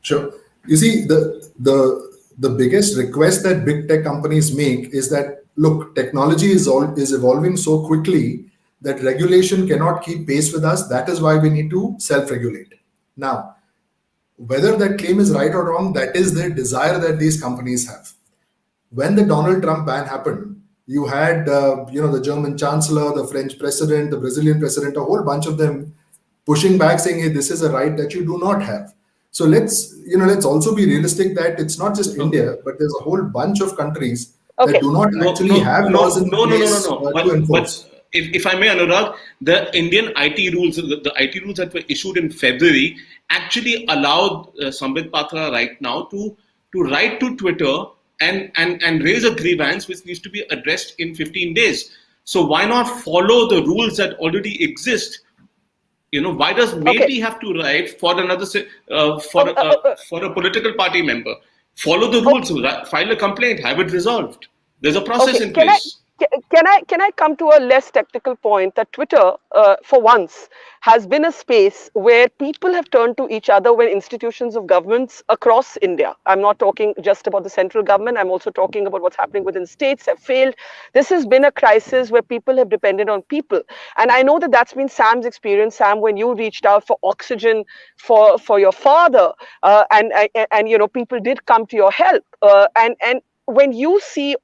Sure. You see, the biggest request that big tech companies make is that, look, technology is evolving so quickly that regulation cannot keep pace with us. That is why we need to self-regulate. Now, whether that claim is right or wrong, that is the desire that these companies have. When the Donald Trump ban happened, you had the German chancellor, the French president, the Brazilian president, a whole bunch of them pushing back, saying, hey, this is a right that you do not have. So let's also be realistic that it's not just India, but there's a whole bunch of countries that do not actually have laws in place to enforce. if I may, Anurag, the Indian IT rules, the IT rules that were issued in February actually allowed Sambit Patra right now to write to Twitter and raise a grievance which needs to be addressed in 15 days. So why not follow the rules that already exist? Why does maybe have to write for another for a political party member? Follow the rules, file a complaint, have it resolved. There's a process in place. Can I come to a less technical point that Twitter, for once, has been a space where people have turned to each other when institutions of governments across India, I'm not talking just about the central government, I'm also talking about what's happening within states, have failed. This has been a crisis where people have depended on people. And I know that that's been Sam's experience. Sam, when you reached out for oxygen for your father, and people did come to your help. And when you see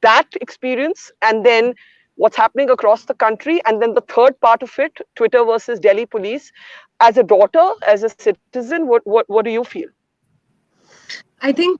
that experience and then what's happening across the country, and then the third part of it, Twitter versus Delhi police, as a daughter, as a citizen, what do you feel? I think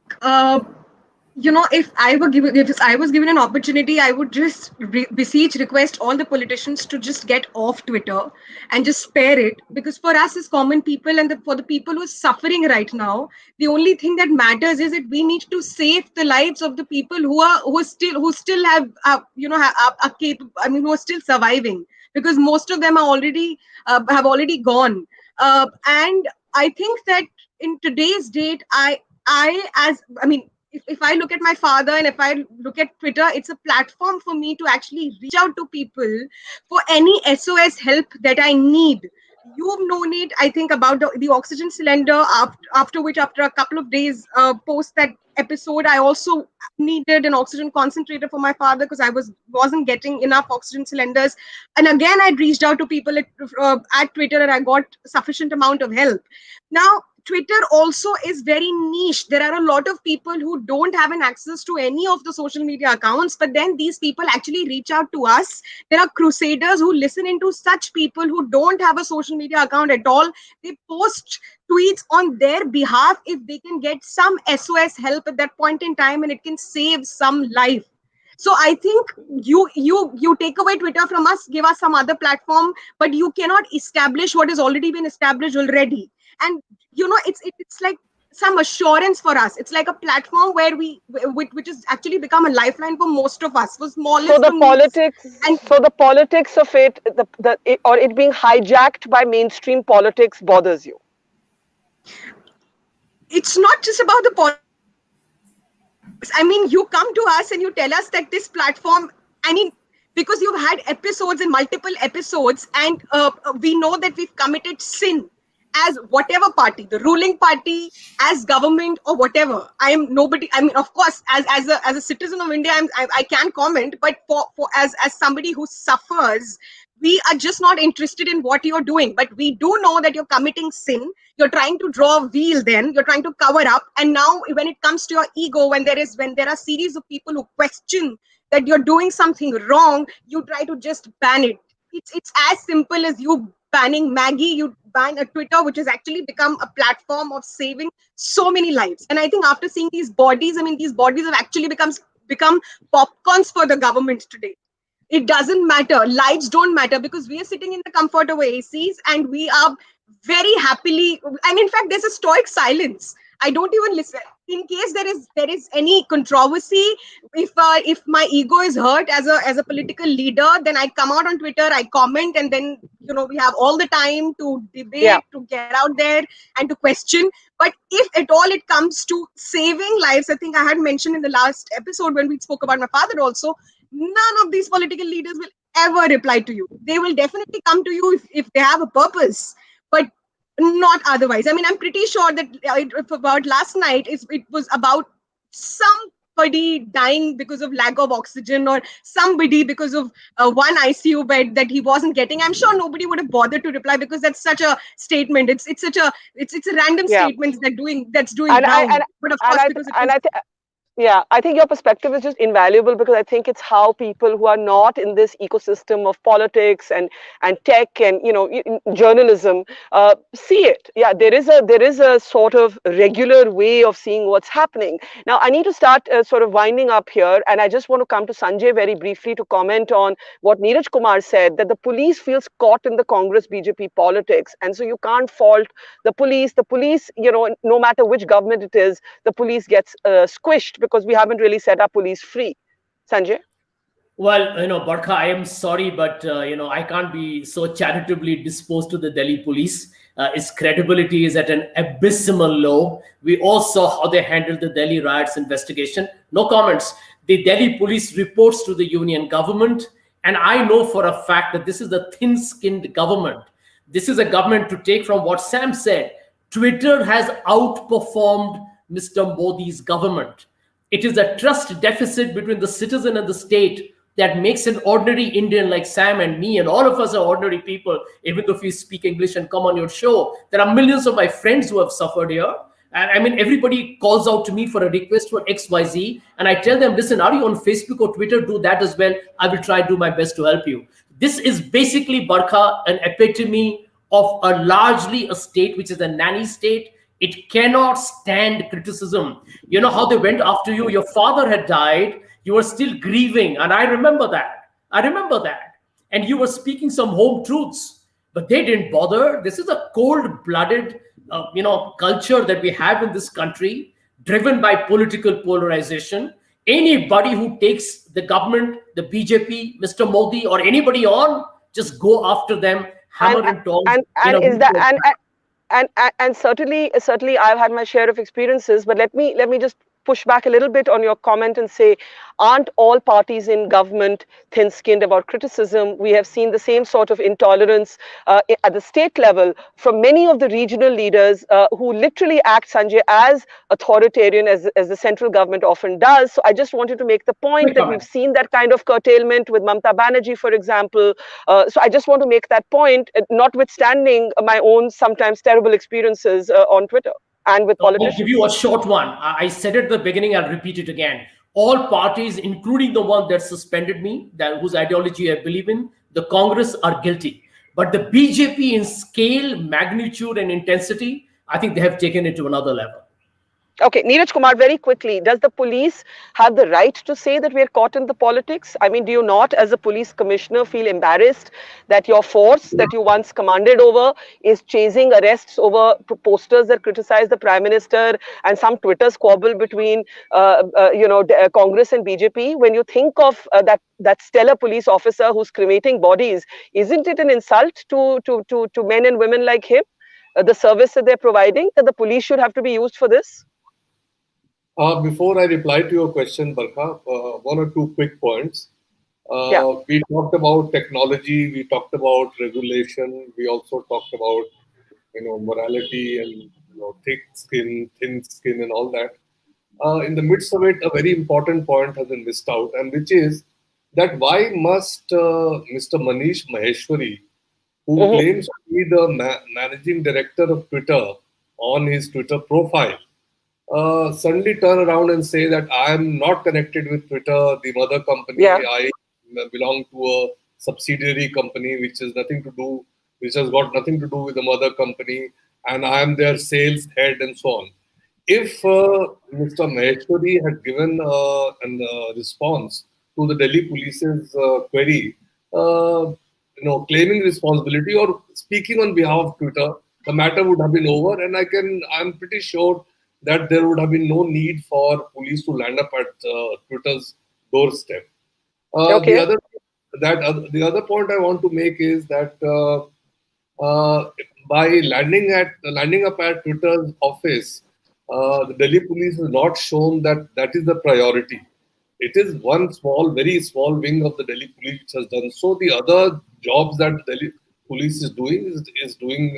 if I was given an opportunity, I would just request all the politicians to just get off Twitter and just spare it, because for us as common people and for the people who are suffering right now, the only thing that matters is that we need to save the lives of the people who still have who are still surviving, because most of them are already have already gone, and I think that in today's date, if I look at my father and if I look at Twitter, it's a platform for me to actually reach out to people for any SOS help that I need. You've known it, I think, about the oxygen cylinder, after a couple of days post that episode, I also needed an oxygen concentrator for my father because I wasn't getting enough oxygen cylinders. And again, I'd reached out to people at Twitter and I got sufficient amount of help. Now, Twitter also is very niche. There are a lot of people who don't have an access to any of the social media accounts, but then these people actually reach out to us. There are crusaders who listen into such people who don't have a social media account at all. They post tweets on their behalf if they can get some SOS help at that point in time, and it can save some life. So I think you take away Twitter from us, give us some other platform, but you cannot establish what has already been established already. And it's like some assurance for us. It's like a platform where which has actually become a lifeline for most of us, for smallest. So the politics of it, or it being hijacked by mainstream politics bothers you. It's not just about the politics. I mean, you come to us and you tell us that this platform, because you've had episodes and multiple episodes, and we know that we've committed sin as whatever party, the ruling party, as government or whatever. I am nobody. I mean, of course, as a citizen of India, I can comment, but as somebody who suffers, we are just not interested in what you're doing. But we do know that you're committing sin. You're trying to draw a veil, then you're trying to cover up. And now when it comes to your ego, when there are series of people who question that you're doing something wrong, you try to just ban it. It's as simple as you banning Maggie, you ban a Twitter, which has actually become a platform of saving so many lives. And I think after seeing these bodies, these bodies have actually become popcorns for the government today. It doesn't matter. Lives don't matter, because we are sitting in the comfort of our ACs and we are very happily, and in fact, there's a stoic silence. I don't even listen. In case there is any controversy, if my ego is hurt as a political leader, then I come out on Twitter, I comment, and then we have all the time to debate, to get out there and to question. But if at all it comes to saving lives, I think I had mentioned in the last episode when we spoke about my father also, none of these political leaders will ever reply to you. They will definitely come to you if they have a purpose, but not otherwise. I'm pretty sure that about last night, it was about somebody dying because of lack of oxygen, or somebody because of one ICU bed that he wasn't getting. I'm sure nobody would have bothered to reply, because that's such a statement. It's a random statement that's doing round. But of course, because Yeah, I think your perspective is just invaluable because I think it's how people who are not in this ecosystem of politics and tech and journalism see it. Yeah, there is a sort of regular way of seeing what's happening. Now, I need to start sort of winding up here, and I just want to come to Sanjay very briefly to comment on what Neeraj Kumar said, that the police feels caught in the Congress BJP politics, and so you can't fault the police. The police, no matter which government it is, the police gets squished because we haven't really set our police free. Sanjay? Well, Barkha, I am sorry, but I can't be so charitably disposed to the Delhi police. Its credibility is at an abysmal low. We all saw how they handled the Delhi riots investigation. No comments. The Delhi police reports to the union government, and I know for a fact that this is a thin-skinned government. This is a government, to take from what Sam said, Twitter has outperformed Mr. Modi's government. It is a trust deficit between the citizen and the state that makes an ordinary Indian like Sam and me, and all of us are ordinary people, even though we speak English and come on your show. There are millions of my friends who have suffered here. And I mean, everybody calls out to me for a request for XYZ. And I tell them, listen, are you on Facebook or Twitter? Do that as well. I will try to do my best to help you. This is basically, Barkha, an epitome of a largely a state which is a nanny state. It cannot stand criticism. You know how they went after you? Your father had died. You were still grieving. And I remember that. And you were speaking some home truths, but they didn't bother. This is a cold-blooded, culture that we have in this country, driven by political polarization. Anybody who takes the government, the BJP, Mr. Modi, or anybody on, just go after them, hammer and tongs. And is that and certainly I've had my share of experiences, but let me just push back a little bit on your comment and say, aren't all parties in government thin-skinned about criticism? We have seen the same sort of intolerance at the state level from many of the regional leaders who literally act, Sanjay, as authoritarian as the central government often does. So I just wanted to make the point that we've seen that kind of curtailment with Mamata Banerjee, for example. So I just want to make that point, notwithstanding my own sometimes terrible experiences on Twitter and with politicians. I'll give you a short one. I said it at the beginning, I'll repeat it again. All parties, including the one that suspended me, whose ideology I believe in, the Congress, are guilty. But the BJP, in scale, magnitude, and intensity, I think they have taken it to another level. Okay, Neeraj Kumar, very quickly, does the police have the right to say that we are caught in the politics? I mean, do you not, as a police commissioner, feel embarrassed that your force that you once commanded over is chasing arrests over posters that criticize the Prime Minister and some Twitter squabble between, Congress and BJP? When you think of that stellar police officer who's cremating bodies, isn't it an insult to men and women like him? The service that they're providing, that the police should have to be used for this? Before I reply to your question, Barkha, one or two quick points. We talked about technology, we talked about regulation, we also talked about morality and thick skin, thin skin, and all that. In the midst of it, a very important point has been missed out, and which is that why must Mr. Manish Maheshwari, who claims to be the managing director of Twitter on his Twitter profile, suddenly turn around and say that I am not connected with Twitter, the mother company. I belong to a subsidiary company which has got nothing to do with the mother company, and I am their sales head and so on. If Mr. Maheshwari had given a response to the Delhi police's query, claiming responsibility or speaking on behalf of Twitter, the matter would have been over, and I'm pretty sure that there would have been no need for police to land up at Twitter's doorstep. The other point I want to make is that by landing up at Twitter's office, the Delhi police has not shown that is the priority. It is one very small wing of the Delhi police which has done so. The other jobs that Delhi police is doing is doing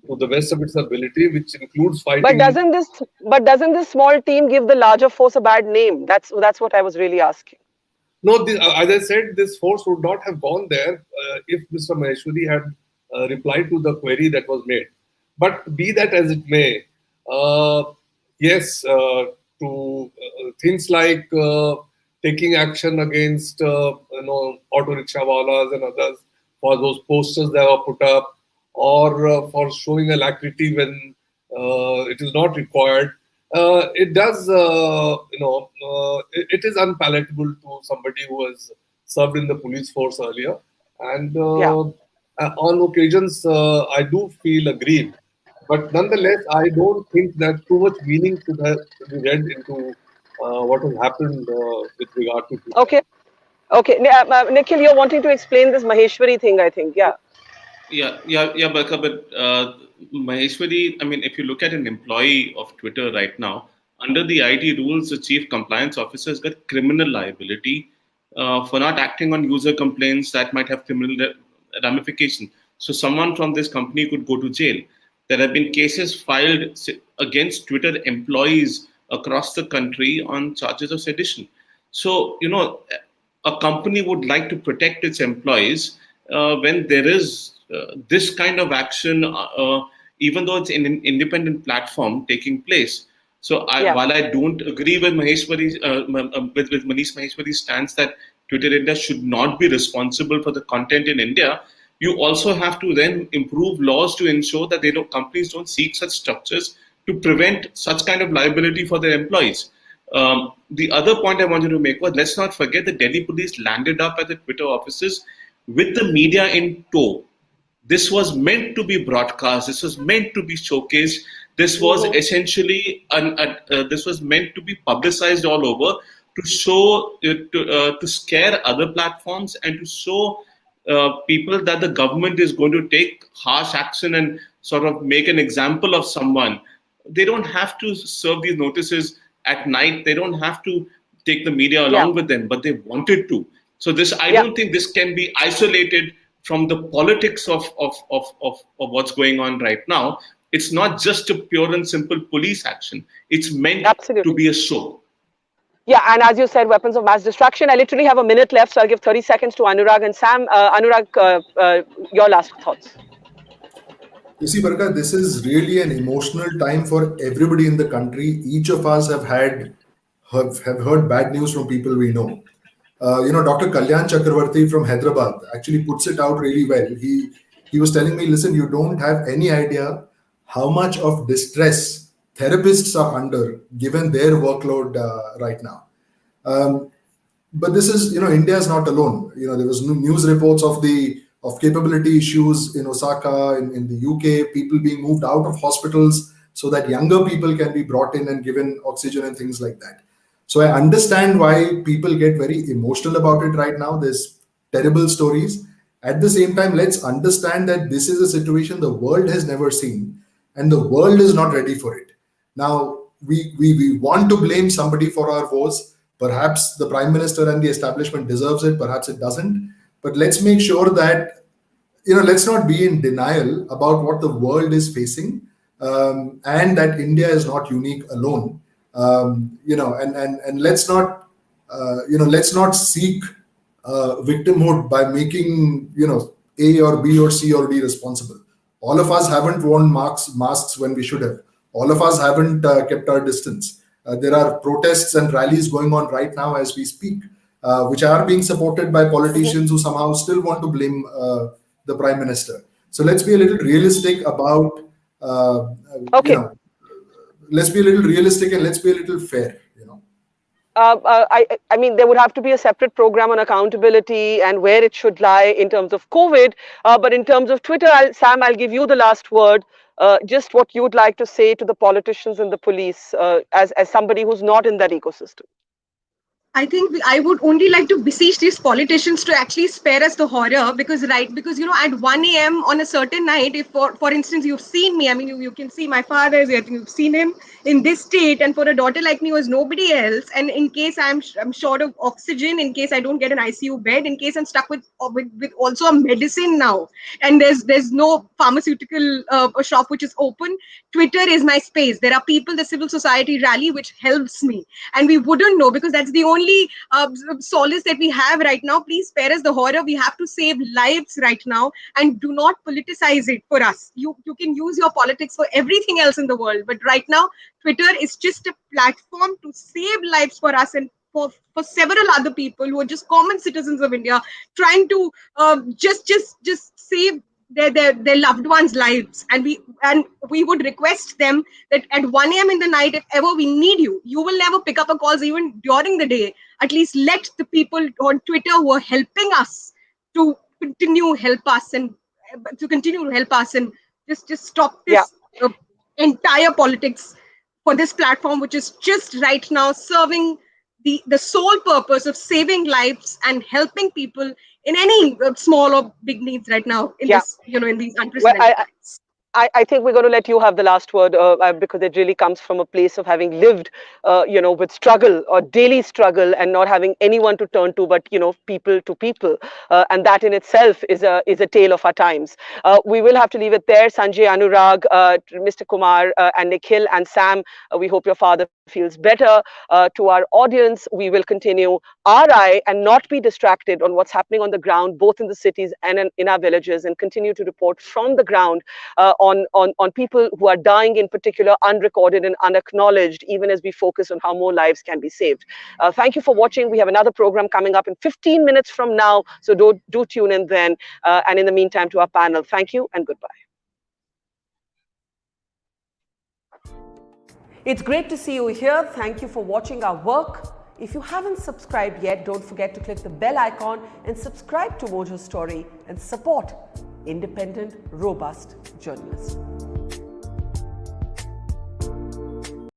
to the best of its ability, which includes fighting. But doesn't this small team give the larger force a bad name? That's what I was really asking. No, as I said, this force would not have gone there if Mr. Maheshwari had replied to the query that was made. But be that as it may, yes, to things like taking action against auto rickshaw walas and others for those posters that were put up, or for showing alacrity when it is not required. It does, it is unpalatable to somebody who has served in the police force earlier. And on occasions, I do feel aggrieved. But nonetheless, I don't think that too much meaning should be read into what has happened with regard to Twitter. Okay. Okay. Nikhil, you're wanting to explain this Maheshwari thing, I think. Yeah. Barkha, but Maheshwari, I mean, if you look at an employee of Twitter right now, under the IT rules, the chief compliance officer has got criminal liability for not acting on user complaints that might have criminal ramification. So someone from this company could go to jail. There have been cases filed against Twitter employees across the country on charges of sedition. So, a company would like to protect its employees when there is this kind of action, even though it's in an independent platform taking place. So while I don't agree with Maheshwari's, with Manish Maheshwari's stance that Twitter India should not be responsible for the content in India, you also have to then improve laws to ensure that companies don't seek such structures to prevent such kind of liability for their employees. The other point I wanted to make was, let's not forget the Delhi police landed up at the Twitter offices with the media in tow. This was meant to be broadcast. This was meant to be showcased. This was essentially, this was meant to be publicized all over to show, to scare other platforms and to show people that the government is going to take harsh action and sort of make an example of someone. They don't have to serve these notices at night. They don't have to take the media along with them, but they wanted to. So this, I don't think this can be isolated from the politics of what's going on right now. It's not just a pure and simple police action. It's meant to be a show. Yeah, and as you said, weapons of mass destruction. I literally have a minute left, so I'll give 30 seconds to Anuraag and Sam. Anuraag, your last thoughts. You see, Barkha, this is really an emotional time for everybody in the country. Each of us have heard bad news from people we know. Dr. Kalyan Chakravarti from Hyderabad actually puts it out really well. He was telling me, listen, you don't have any idea how much of distress therapists are under given their workload right now. But this is, India is not alone. There was news reports of capability issues in Osaka, in the UK, people being moved out of hospitals so that younger people can be brought in and given oxygen and things like that. So I understand why people get very emotional about it right now. There's terrible stories. At the same time, let's understand that this is a situation the world has never seen and the world is not ready for it. Now, we want to blame somebody for our woes. Perhaps the Prime Minister and the establishment deserves it. Perhaps it doesn't. But let's make sure that, let's not be in denial about what the world is facing and that India is not unique alone. And let's not, let's not seek victimhood by making, A or B or C or D responsible. All of us haven't worn masks when we should have. All of us haven't kept our distance. There are protests and rallies going on right now as we speak, which are being supported by politicians who somehow still want to blame the Prime Minister. So let's be a little realistic about, let's be a little realistic and let's be a little fair. I mean, there would have to be a separate program on accountability and where it should lie in terms of COVID. But in terms of Twitter, Sam, I'll give you the last word. Just what you would like to say to the politicians and the police as somebody who's not in that ecosystem. I think I would only like to beseech these politicians to actually spare us the horror because at 1 a.m. on a certain night, if for instance you've seen me, I mean you can see my father, I think you've seen him in this state, and for a daughter like me who is nobody else, and in case I'm short of oxygen, in case I don't get an ICU bed, in case I'm stuck with also a medicine now, and there's no pharmaceutical shop which is open, Twitter is my space. There are people, the civil society rally which helps me, and we wouldn't know because that's the only only solace that we have right now. Please spare us the horror. We have to save lives right now, and do not politicize it for us. You can use your politics for everything else in the world, but right now Twitter is just a platform to save lives for us and for several other people who are just common citizens of India, trying to just save their loved ones' lives. And we would request them that at 1 a.m. in the night, if ever we need you, you will never pick up a calls even during the day. At least let the people on Twitter who are helping us to continue to help us and just stop Yeah. this entire politics for this platform, which is just right now serving the sole purpose of saving lives and helping people in any small or big needs right now in Yeah. this, in these Well, unprecedented times. I think we're going to let you have the last word because it really comes from a place of having lived, with struggle or daily struggle and not having anyone to turn to, but people to people, and that in itself is a tale of our times. We will have to leave it there. Sanjay, Anurag, Mr. Kumar, and Nikhil and Sam. We hope your father feels better. To our audience, we will continue our eye and not be distracted on what's happening on the ground, both in the cities and in our villages, and continue to report from the ground. On people who are dying, in particular, unrecorded and unacknowledged, even as we focus on how more lives can be saved. Thank you for watching. We have another program coming up in 15 minutes from now, so do tune in then. And in the meantime, to our panel, thank you and goodbye. It's great to see you here. Thank you for watching our work. If you haven't subscribed yet, don't forget to click the bell icon and subscribe to Mojo Story and support independent, robust journalism.